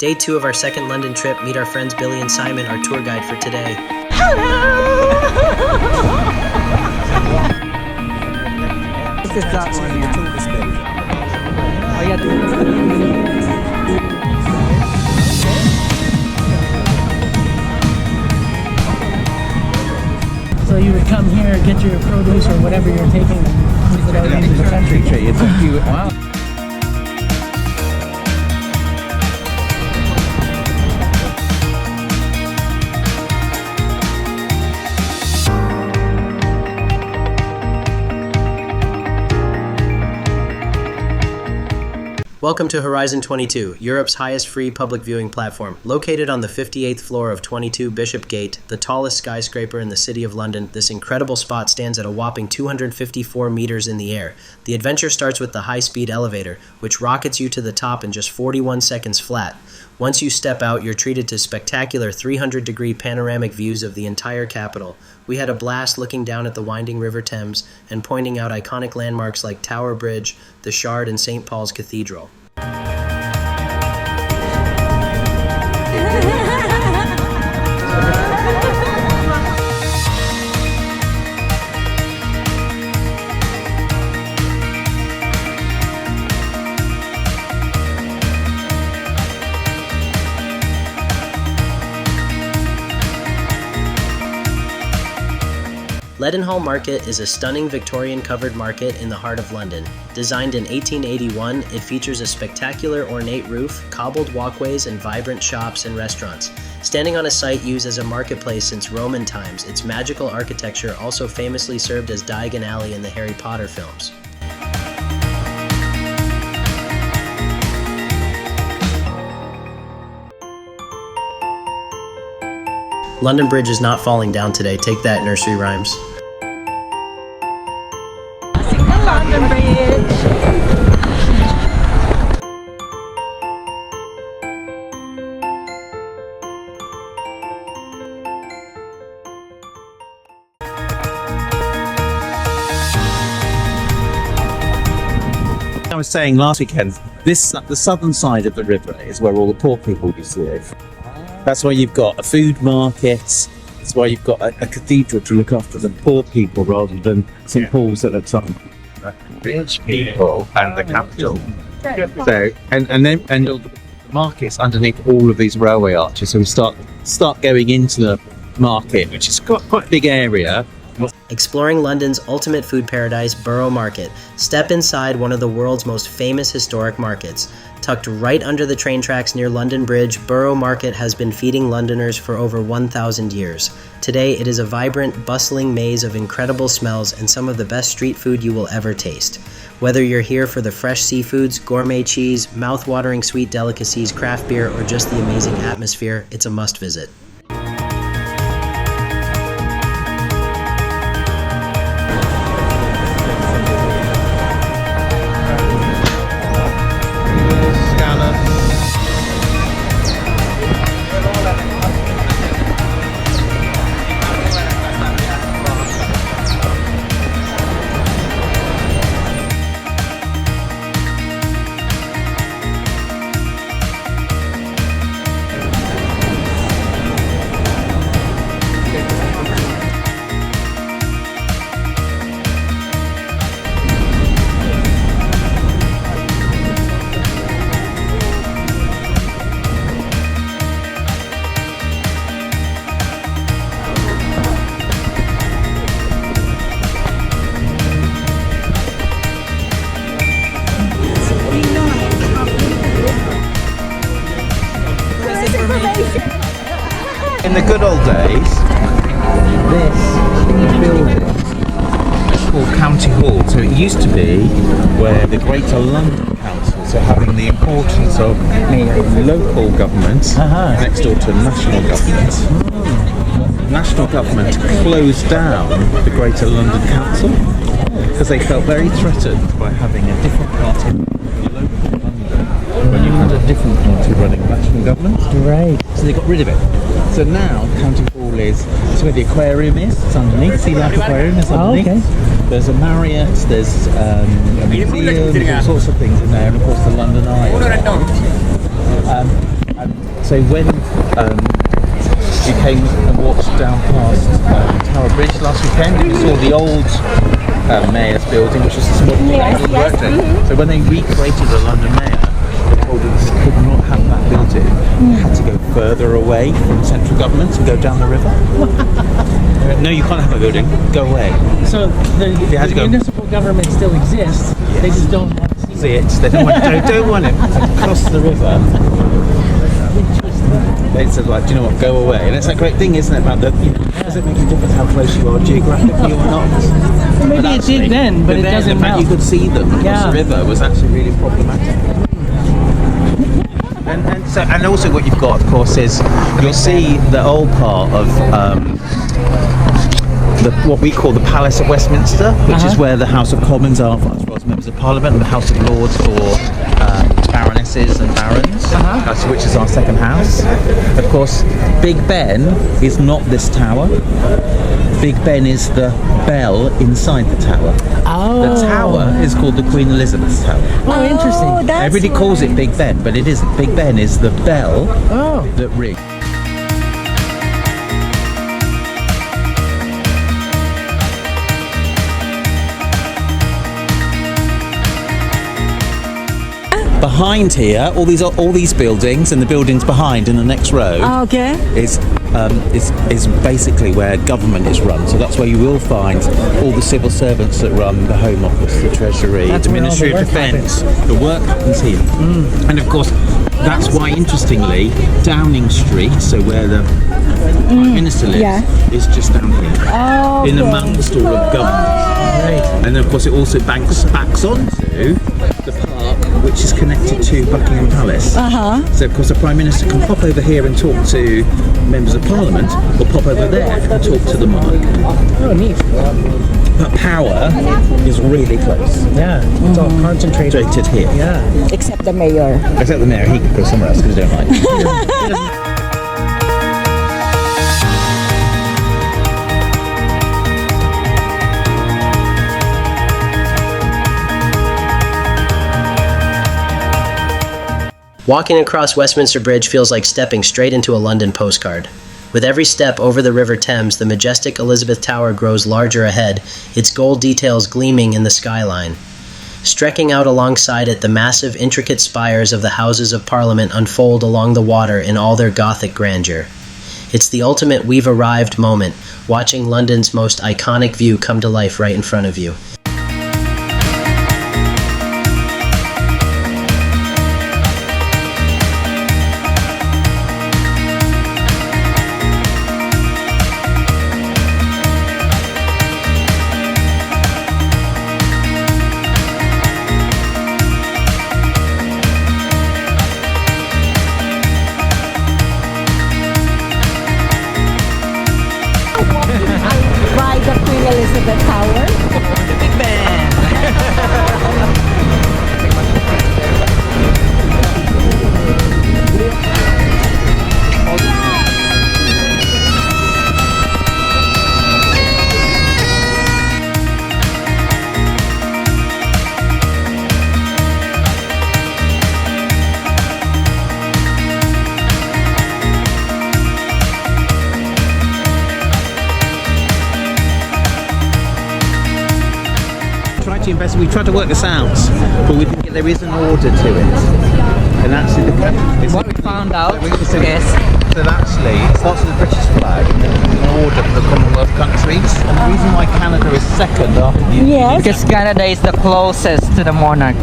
Day 2 of our second London trip. Meet our friends Billy and Simon, our tour guide for today. This is that one, yeah. Oh, yeah. So you would come here, get your produce or whatever you're taking, and move it out into the country. Wow. Welcome to Horizon 22, Europe's highest free public viewing platform. Located on the 58th floor of 22 Bishopgate, the tallest skyscraper in the City of London, this incredible spot stands at a whopping 254 meters in the air. The adventure starts with the high-speed elevator, which rockets you to the top in just 41 seconds flat. Once you step out, you're treated to spectacular 300-degree panoramic views of the entire capital. We had a blast looking down at the winding River Thames and pointing out iconic landmarks like Tower Bridge, the Shard, and St. Paul's Cathedral. Leadenhall Market is a stunning Victorian covered market in the heart of London. Designed in 1881, it features a spectacular ornate roof, cobbled walkways, and vibrant shops and restaurants. Standing on a site used as a marketplace since Roman times, its magical architecture also famously served as Diagon Alley in the Harry Potter films. London Bridge is not falling down today. Take that, nursery rhymes. London Bridge. I was saying last weekend, the southern side of the river is where all the poor people used to live. That's why you've got a food market. That's why you've got a cathedral to look after the poor people rather than St. Paul's at the time. Rich people and the capital. So and the market's underneath all of these railway arches. So we start going into the market, which is quite a big area. Exploring London's ultimate food paradise, Borough Market. Step inside one of the world's most famous historic markets. Tucked right under the train tracks near London Bridge, Borough Market has been feeding Londoners for over 1,000 years. Today, it is a vibrant, bustling maze of incredible smells and some of the best street food you will ever taste. Whether you're here for the fresh seafoods, gourmet cheese, mouth-watering sweet delicacies, craft beer, or just the amazing atmosphere, it's a must visit. In the good old days, this building is called County Hall. So it used to be where the Greater London Council, so having the importance of local government next door to national government. National government closed down the Greater London Council because they felt very threatened by having a different party local London when you had a different party running national government. Right. So they got rid of it. So now County Hall is where the aquarium is. It's underneath. Sea Life Aquarium is underneath. Oh, okay. There's a Marriott. There's a museum. There's all sorts of things in there, and of course the London Eye. So when you came and walked down past Tower Bridge last weekend, you saw the old mayor's building, which was a small thing that he worked in. So when they recreated the London mayor, they told us they could not have that building. They had to go further away from central government and go down the river. No, you can't have a building. Go away. So the municipal government still exists. Yes. They just don't want to See it. They don't want it across the river. They said, like, do you know what? Go away. And it's that great thing, isn't it? About does it make a difference how close you are geographically or not? Well, maybe it did then, but it doesn't now. The fact you could see them across the river was actually really problematic. And also what you've got, of course, is you'll see the old part of what we call the Palace of Westminster, which is where the House of Commons are for as well as members of Parliament, and the House of Lords for baronesses and barons, which is our second house. Of course, Big Ben is not this tower. Big Ben is the bell inside the tower. Oh. The tower is called the Queen Elizabeth's Tower. Oh, interesting. Everybody calls it Big Ben, but it isn't. Big Ben is the bell that rings. Behind here, all these buildings and the buildings behind in the next row is basically where government is run. So that's where you will find all the civil servants that run the Home Office, the Treasury, the Ministry of Defence. The work happens here. And of course, that's why, interestingly, Downing Street, so where the Prime Minister lives, is just down here, in amongst all of government. And then, of course, it also backs onto the park, which is connected to Buckingham Palace. So, of course, the Prime Minister can pop over here and talk to members of Parliament, or pop over there and talk to the monarch. Oh, neat. But power is really close. Yeah, it's all concentrated here. Yeah. Except the mayor. Except the mayor, he can go somewhere else because he don't like it. Walking across Westminster Bridge feels like stepping straight into a London postcard. With every step over the River Thames, the majestic Elizabeth Tower grows larger ahead, its gold details gleaming in the skyline. Stretching out alongside it, the massive, intricate spires of the Houses of Parliament unfold along the water in all their Gothic grandeur. It's the ultimate "we've arrived" moment, watching London's most iconic view come to life right in front of you. By the Queen Elizabeth Tower. Big Ben! We tried to work this out, but we think there is an order to it. And actually, what we found out is that actually it starts with the British flag and then there's an order for the Commonwealth countries. And the reason why Canada is second after the UK because Canada is the closest to the monarch.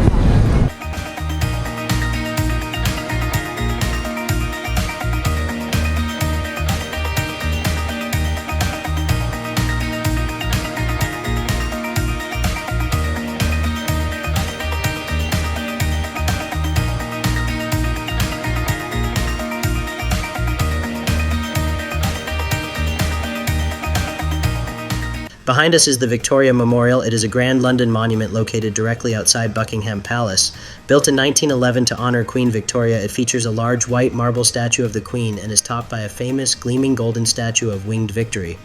Behind us is the Victoria Memorial. It is a grand London monument located directly outside Buckingham Palace. Built in 1911 to honor Queen Victoria, it features a large white marble statue of the Queen and is topped by a famous gleaming golden statue of Winged Victory.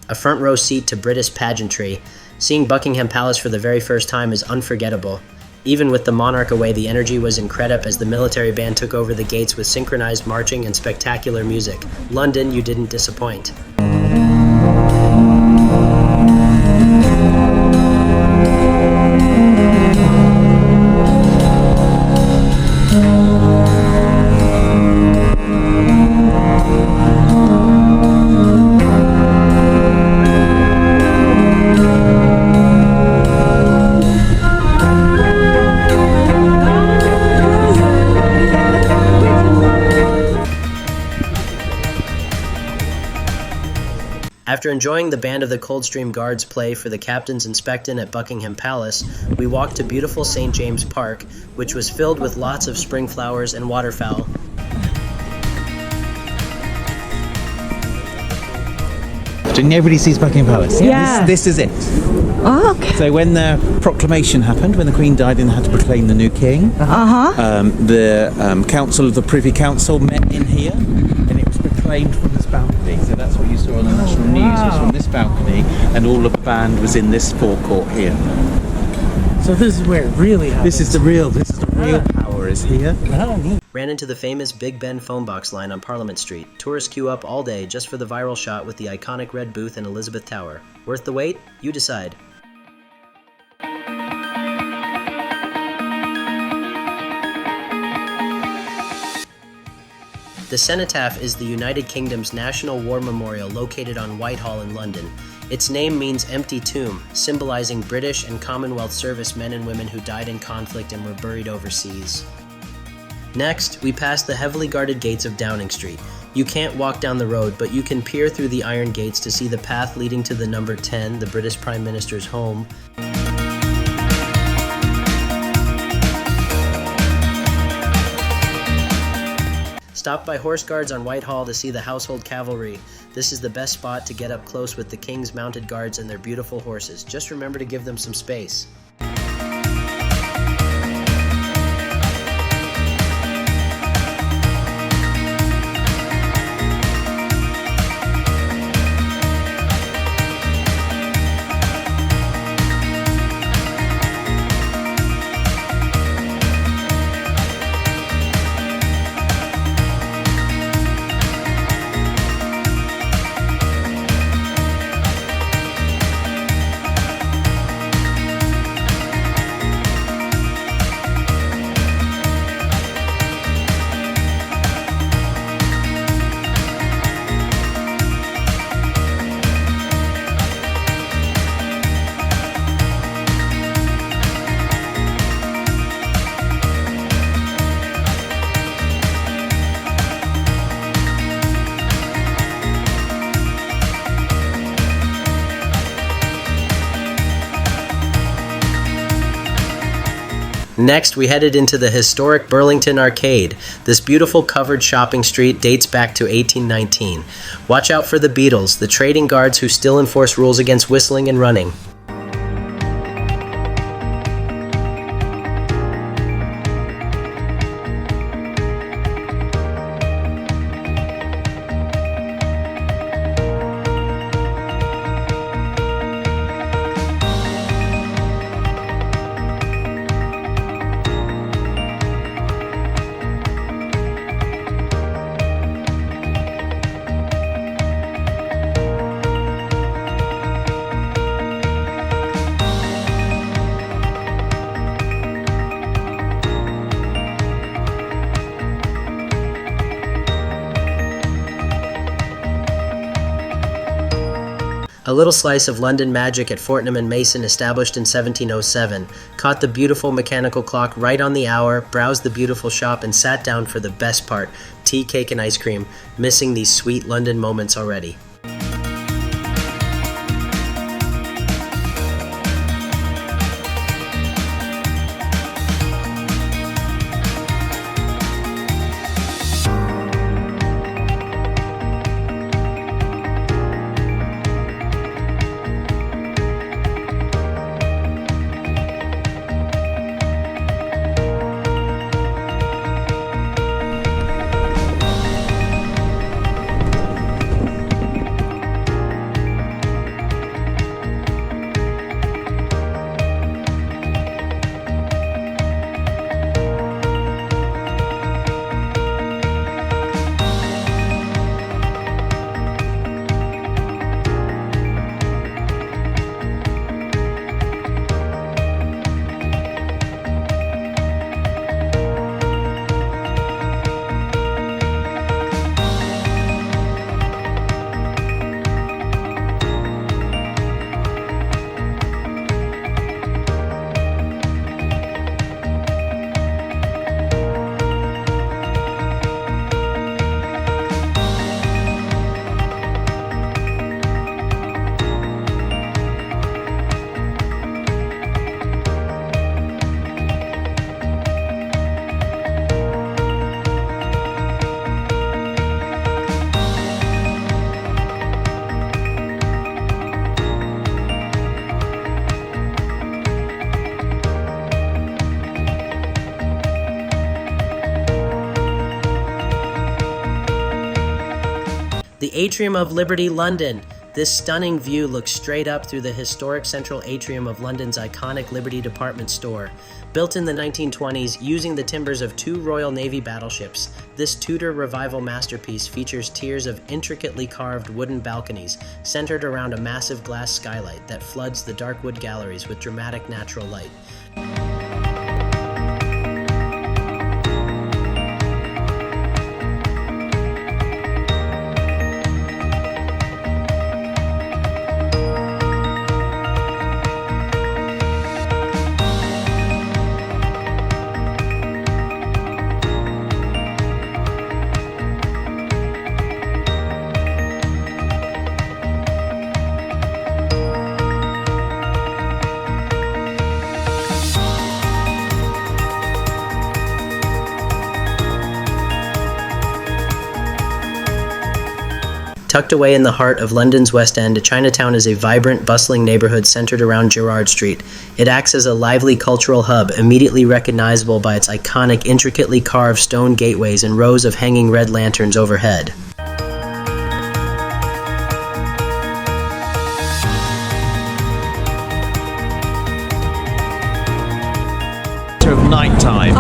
a front row seat to British pageantry. Seeing Buckingham Palace for the very first time is unforgettable. Even with the monarch away, the energy was incredible as the military band took over the gates with synchronized marching and spectacular music. London, you didn't disappoint. After enjoying the Band of the Coldstream Guards play for the Captain's Inspection at Buckingham Palace, we walked to beautiful St. James Park, which was filled with lots of spring flowers and waterfowl. Nobody sees Buckingham Palace. Yeah. This is it. Oh, okay. So when the proclamation happened, when the Queen died and had to proclaim the new king, the Council of the Privy Council met in here, and it was proclaimed from this balcony. So that's what you saw on the national news, was from this balcony, and all of the band was in this forecourt here. So this is where it really happens. This is the real power is here. Oh, neat. Ran into the famous Big Ben phone box line on Parliament Street. Tourists queue up all day just for the viral shot with the iconic red booth and Elizabeth Tower. Worth the wait? You decide. The Cenotaph is the United Kingdom's national war memorial located on Whitehall in London. Its name means empty tomb, symbolizing British and Commonwealth service men and women who died in conflict and were buried overseas. Next, we pass the heavily guarded gates of Downing Street. You can't walk down the road, but you can peer through the iron gates to see the path leading to the number 10, the British Prime Minister's home. Stop by Horse Guards on Whitehall to see the Household Cavalry. This is the best spot to get up close with the King's mounted guards and their beautiful horses. Just remember to give them some space. Next, we headed into the historic Burlington Arcade. This beautiful covered shopping street dates back to 1819. Watch out for the Beatles, the trading guards who still enforce rules against whistling and running. A little slice of London magic at Fortnum Mason, established in 1707. Caught the beautiful mechanical clock right on the hour, browsed the beautiful shop, and sat down for the best part, tea, cake, and ice cream. Missing these sweet London moments already. Atrium of Liberty, London. This stunning view looks straight up through the historic central atrium of London's iconic Liberty department store. Built in the 1920s using the timbers of 2 Royal Navy battleships, this Tudor revival masterpiece features tiers of intricately carved wooden balconies centered around a massive glass skylight that floods the dark wood galleries with dramatic natural light. Tucked away in the heart of London's West End, Chinatown is a vibrant, bustling neighborhood centered around Gerrard Street. It acts as a lively cultural hub, immediately recognizable by its iconic, intricately carved stone gateways and rows of hanging red lanterns overhead. Of nighttime.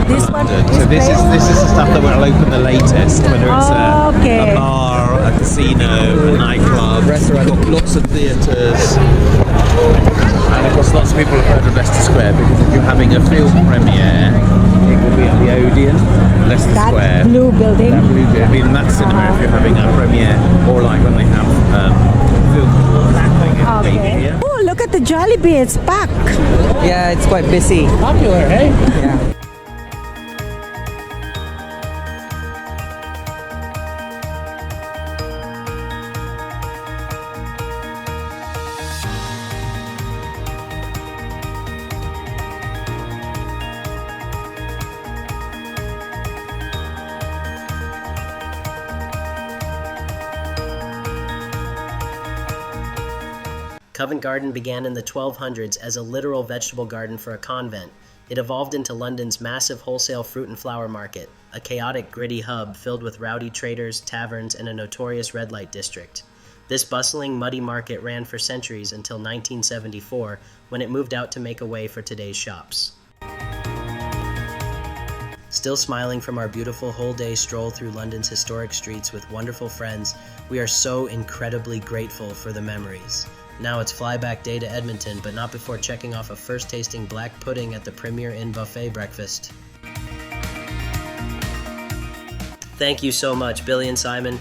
This one. So this is the stuff that will open the latest, whether it's Okay. a bar, a casino, a nightclub, restaurant. We've got lots of theatres, and of course lots of people have heard of Leicester Square because if you're having a film premiere, it will be at the Odeon, Leicester That Square. blue building. That blue building. I mean, that's cinema if you're having a premiere, or like when they have film. Okay. Oh, look at the Jollibee. It's packed. Yeah, it's quite busy. Popular, hey? Yeah. Covent Garden began in the 1200s as a literal vegetable garden for a convent. It evolved into London's massive wholesale fruit and flower market, a chaotic, gritty hub filled with rowdy traders, taverns, and a notorious red light district. This bustling, muddy market ran for centuries until 1974, when it moved out to make a way for today's shops. Still smiling from our beautiful whole-day stroll through London's historic streets with wonderful friends, we are so incredibly grateful for the memories. Now it's flyback day to Edmonton, but not before checking off a first tasting black pudding at the Premier Inn buffet breakfast. Thank you so much, Billy and Simon.